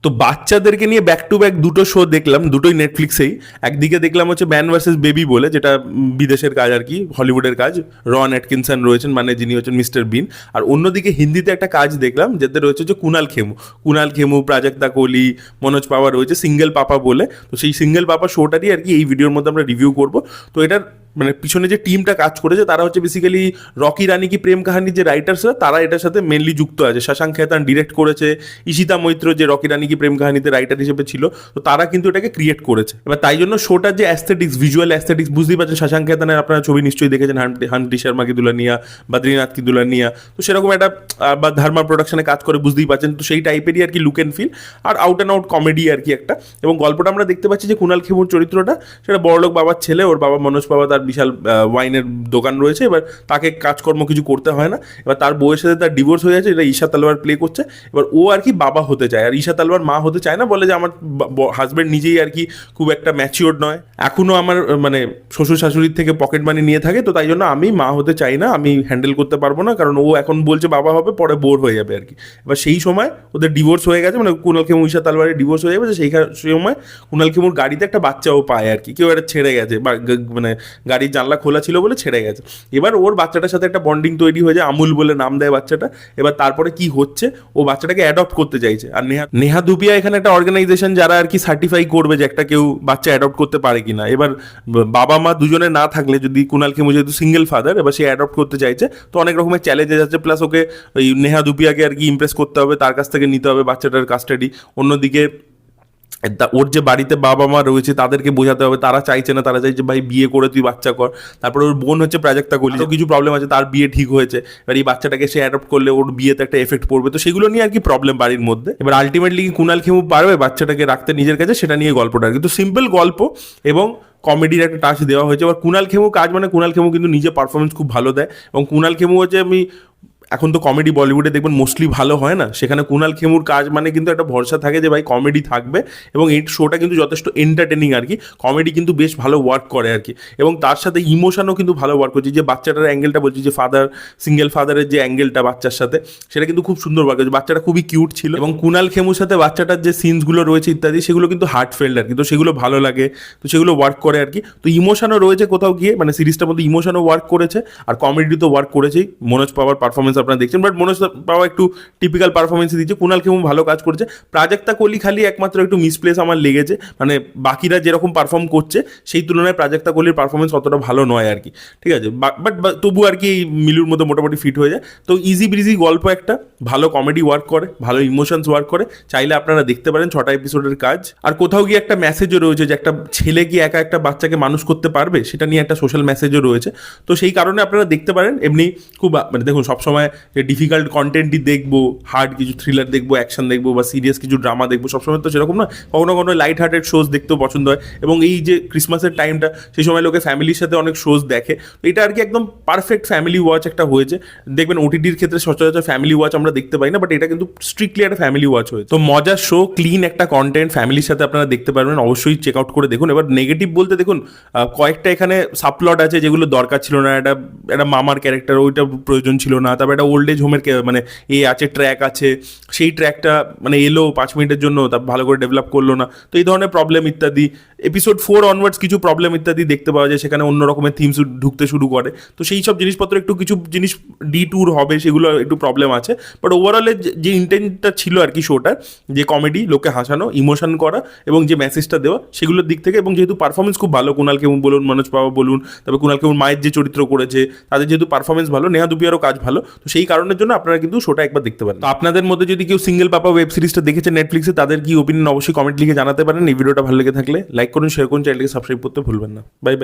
তো বাচ্চাদেরকে নিয়ে ব্যাক টু ব্যাক দুটো শো দেখলাম, দুটোই নেটফ্লিক্সেই। একদিকে দেখলাম হচ্ছে ম্যান ভার্সেস বেবি বলে, যেটা বিদেশের কাজ আর কি, হলিউডের কাজ। রন অ্যাটকিনসন রয়েছেন, মানে যিনি হচ্ছেন মিস্টার বিন। আর অন্যদিকে হিন্দিতে একটা কাজ দেখলাম যেতে রয়েছে হচ্ছে কুনাল খেমু, প্রাজক্তা কোহলি, মনোজ পাওয়া রয়েছে, সিঙ্গেল পাপা বলে। তো সেই সিঙ্গেল পাপা শোটারই আর কি এই ভিডিওর মধ্যে আমরা রিভিউ করবো। তো এটার মানে পিছনে যে টিমটা কাজ করেছে তারা হচ্ছে বেসিক্যালি রকি রানী কি প্রেম কাহানির যে রাইটার্সরা, তারা এটার সাথে মেনলি যুক্ত আছে। শশাঙ্ক খেতান ডিরেক্ট করেছে, ঈশিতা মৈত্র যে রকি রানী কি প্রেম কাহানিতে রাইটার হিসেবে ছিল, তো তারা কিন্তু এটাকে ক্রিয়েট করেছে। এবার তাই জন্য শোটার যে অ্যাস্থেটিক্স, ভিজুয়াল অ্যাস্থেটিক্স বুঝতেই পারছেন। শশাঙ্ক খেতানের আপনারা ছবি নিশ্চয়ই দেখেছেন, হান্টি শর্মা কি দুলানিয়া, বদ্রীনাথ কি দুলানিয়া। তো সেরকম একটা বা ধর্মা প্রোডাকশনে কাজ করে, বুঝতেই পারছেন। তো সেই টাইপেরই আর কি লুক অ্যান্ড ফিল, আর আউট অ্যান্ড আউট কমেডি আর কি একটা। এবং গল্পটা আমরা দেখতে পাচ্ছি যে কুনাল খেমুর চরিত্রটা, সেটা বড়লোক বাবার ছেলে। ওর বাবা মনোজ বাবা, তার বিশাল ওয়াইনের দোকান রয়েছে। এবার তাকে কাজকর্ম কিছু করতে হয় না। এবার তার বউয়ের সাথে তার ডিভোর্স হয়ে যাচ্ছে, এটা ঈশা তালওয়ার প্লে করছে। এবার ও আর কি বাবা হতে চায়, আর ঈশা তালওয়ার মা হতে চায় না, বলে যে আমার হাজব্যান্ড নিজেই আর কি খুব একটা ম্যাচিওর নয়, এখনও আমার মানে শ্বশুর শাশুড়ির থেকে পকেট মানি নিয়ে থাকে, তো তাই জন্য আমি মা হতে চাই না, আমি হ্যান্ডেল করতে পারবো না, কারণ ও এখন বলছে বাবা হবে, পরে বোর হয়ে যাবে আর কি। এবার সেই সময় ওদের ডিভোর্স হয়ে গেছে, মানে কুনাল খেমু ঈশা তালওয়ারের ডিভোর্স হয়ে যাবে। সেই সময় কুনাল খেমুর গাড়িতে একটা বাচ্চাও পায় আর কি, কেউ একটা ছেড়ে গেছে, বা মানে গাড়ির জানলা খোলা ছিল বলে ছেড়ে গেছে। এবার ওর বাচ্চাটার সাথে একটা বন্ডিং তৈরি হয়ে যায়, আমুল বলে নাম দেয় বাচ্চাটা। এবার তারপরে কি হচ্ছে, ও বাচ্চাটাকে অ্যাডপ্ট করতে চাইছে। আর নেহা ধুপিয়া এখানে একটা অর্গানাইজেশন যারা আর কি সার্টিফাই করবে যে একটা কেউ বাচ্চা অ্যাডপ্ট করতে পারে কিনা। এবার বাবা মা দুজনে না থাকলে, যদি কুনাল খেমু যেহেতু সিঙ্গেল ফাদার, এবার সে অ্যাডপ্ট করতে চাইছে, তো অনেক রকমের চ্যালেঞ্জেস আছে। প্লাস ওকে ওই নেহা ধুপিয়াকে আর কি ইমপ্রেস করতে হবে, তার কাছ থেকে নিতে হবে বাচ্চাটার কাস্টাডি। অন্যদিকে ওর যে বাড়িতে বাবা মা রয়েছে তাদেরকে বোঝাতে হবে, তারা চাইছে না, তারা চাইছে ভাই বিয়ে করে তুই বাচ্চা কর। তারপরে ওর বোন হচ্ছে প্রাজক্তা কোহলি, তো কিছু প্রবলেম আছে, তার বিয়ে ঠিক হয়েছে। এবার এই বাচ্চাটাকে সে অ্যাডপ্ট করলে ওর বিয়েতে একটা এফেক্ট পড়বে, তো সেগুলো নিয়ে আর কি প্রবলেম বাড়ির মধ্যে। এবার আলটিমেটলি কুনাল খেমু পারবে বাচ্চাটাকে রাখতে নিজের কাছে, সেটা নিয়ে গল্পটা আর কি। তো সিম্পল গল্প এবং কমেডির একটা টাচ দেওয়া হয়েছে। এবার কুনাল খেমু কাজ, মানে কুনাল খেমু কিন্তু নিজে পারফরমেন্স খুব ভালো দেয়। এবং কুনাল খেমু হচ্ছে, আমি এখন তো কমেডি বলিউডে দেখবেন মোস্টলি ভালো হয় না, সেখানে কুনাল খেমুর কাজ মানে কিন্তু একটা ভরসা থাকে যে ভাই কমেডি থাকবে। এবং এই শোটা কিন্তু যথেষ্ট এন্টারটেনিং আর কি, কমেডি কিন্তু বেশ ভালো ওয়ার্ক করে আর কি। এবং তার সাথে ইমোশনও কিন্তু ভালো ওয়ার্ক করছে। যে বাচ্চাটার অ্যাঙ্গেলটা বলছি, যে সিঙ্গেল ফাদারের যে অ্যাঙ্গেলটা বাচ্চার সাথে, সেটা কিন্তু খুব সুন্দর ওয়ার্ক করছে। বাচ্চাটা খুবই কিউট ছিল, এবং কুনাল খেমুর সাথে বাচ্চাটার যে সিনসগুলো রয়েছে ইত্যাদি, সেগুলো কিন্তু হার্টফেল্ড আর কি, তো সেগুলো ভালো লাগে, তো সেগুলো ওয়ার্ক করে আর কি। তো ইমোশনও রয়েছে কোথাও গিয়ে, মানে সিরিজটার মধ্যে ইমোশনও ওয়ার্ক করেছে, আর কমেডি তো ওয়ার্ক করেছেই। মনোজ পাওয়ার পারফরমেন্স আপনারা দেখছেন, বাট মনোজ পাওয়া একটু টিপিক্যাল পারফরমেন্সই দিচ্ছে। কুনাল খেমু ভালো কাজ করেছে। প্রাজক্তা কোহলি খালি একমাত্র একটু মিসপ্লেস আমার লেগেছে, মানে বাকিরা যেরকম পারফর্ম করছে সেই তুলনায় প্রাজক্তা কোহলির পারফরমেন্স অতটা ভালো নয় আর কি, ঠিক আছে। বাট তবু আর কি এই মিলুর মধ্যে মোটামুটি ফিট হয়ে যায়। তো ইজি ব্রিজি গল্প একটা, ভালো কমেডি ওয়ার্ক করে, ভালো ইমোশনস ওয়ার্ক করে, চাইলে আপনারা দেখতে পারেন। 6টা এপিসোডের কাজ। আর কোথাও গিয়ে একটা মেসেজও রয়েছে যে একটা ছেলে কি একা একটা বাচ্চাকে মানুষ করতে পারবে, সেটা নিয়ে একটা সোশ্যাল মেসেজও রয়েছে। তো সেই কারণে আপনারা দেখতে পারেন। এমনি খুব মানে দেখুন, সবসময় যে ডিফিকাল্ট কন্টেন্টই দেখবো, হার্ড কিছু থ্রিলার দেখবো, অ্যাকশন দেখবো, বা সিরিয়াস কিছু ড্রামা দেখবো, সবসময় তো সেরকম না। কখনো কখনো লাইট হার্টেড শোজ দেখতেও পছন্দ হয়। এবং এই যে ক্রিসমাসের টাইমটা, সেই সময় লোকে ফ্যামিলির সাথে অনেক শোজ দেখে, তো এটা আর কি একদম পারফেক্ট ফ্যামিলি ওয়াচ একটা হয়েছে। দেখবেন ওটিটির ক্ষেত্রে সচরাচর ফ্যামিলি ওয়াচ আমরা দেখতে পাই না, বাট এটা কিন্তু স্ট্রিক্টলি একটা ফ্যামিলি ওয়াচ হয়েছে। তো মজার শো, ক্লিন একটা কন্টেন্ট, ফ্যামিলির সাথে আপনারা দেখতে পারবেন, অবশ্যই চেক আউট করে দেখুন। এবার নেগেটিভ বলতে দেখুন, কয়েকটা এখানে সাবপ্লট আছে যেগুলো দরকার ছিল না। একটা মামার ক্যারেক্টার, ওইটা প্রয়োজন ছিল না। তারপর একটা ওল্ড এজ হোমের মানে আছে, ট্র্যাক আছে, সেই ট্র্যাকটা মানে এলো 5 মিনিটের জন্য, তা ভালো করে ডেভেলপ করলো না। তো এই ধরনের প্রবলেম ইত্যাদি। এপিসোড 4 অনওয়ার্ডস কিছু প্রবলেম ইত্যাদি দেখতে পাওয়া যায়, সেখানে অন্য রকমের থিমস ঢুকতে শুরু করে। তো সেই সব জিনিসপত্র একটু কিছু জিনিস ডিট্যুর হবে, সেগুলো একটু প্রবলেম আছে। বাট ওভারঅলে যে ইন্টেন্টটা ছিল আর কি শোটার, যে কমেডি, লোকে হাসানো, ইমোশন করা, এবং যে মেসেজটা দেওয়া, সেগুলোর দিক থেকে, এবং যেহেতু পারফরমেন্স খুব ভালো, কুনাল খেমু বলুন, মনোজ পাওয়া বলুন, তারপর কুনাল খেমুর মায়ের যে চরিত্র করেছে তাদের যেহেতু পারফরমেন্স ভালো, নেহা ধুপিয়ারও কাজ ভালো, তো সেই কারণের জন্য আপনারা কিন্তু শোটা একবার দেখতে পারেন। তো আপনাদের মধ্যে যদি কেউ সিঙ্গেল পাপা ওয়েব সিরিজটা দেখেছে নেটফ্লিক্সে, তাদের কি ওপিনিয়ন অবশ্যই কমেন্ট লিখে জানাতে পারেন। এই ভিডিওটা ভালো লেগে থাকলে লাইক করুন, শেয়ার করুন, চ্যানেলকে সাবস্ক্রাইব করতে ভুলবেন না। Bye bye.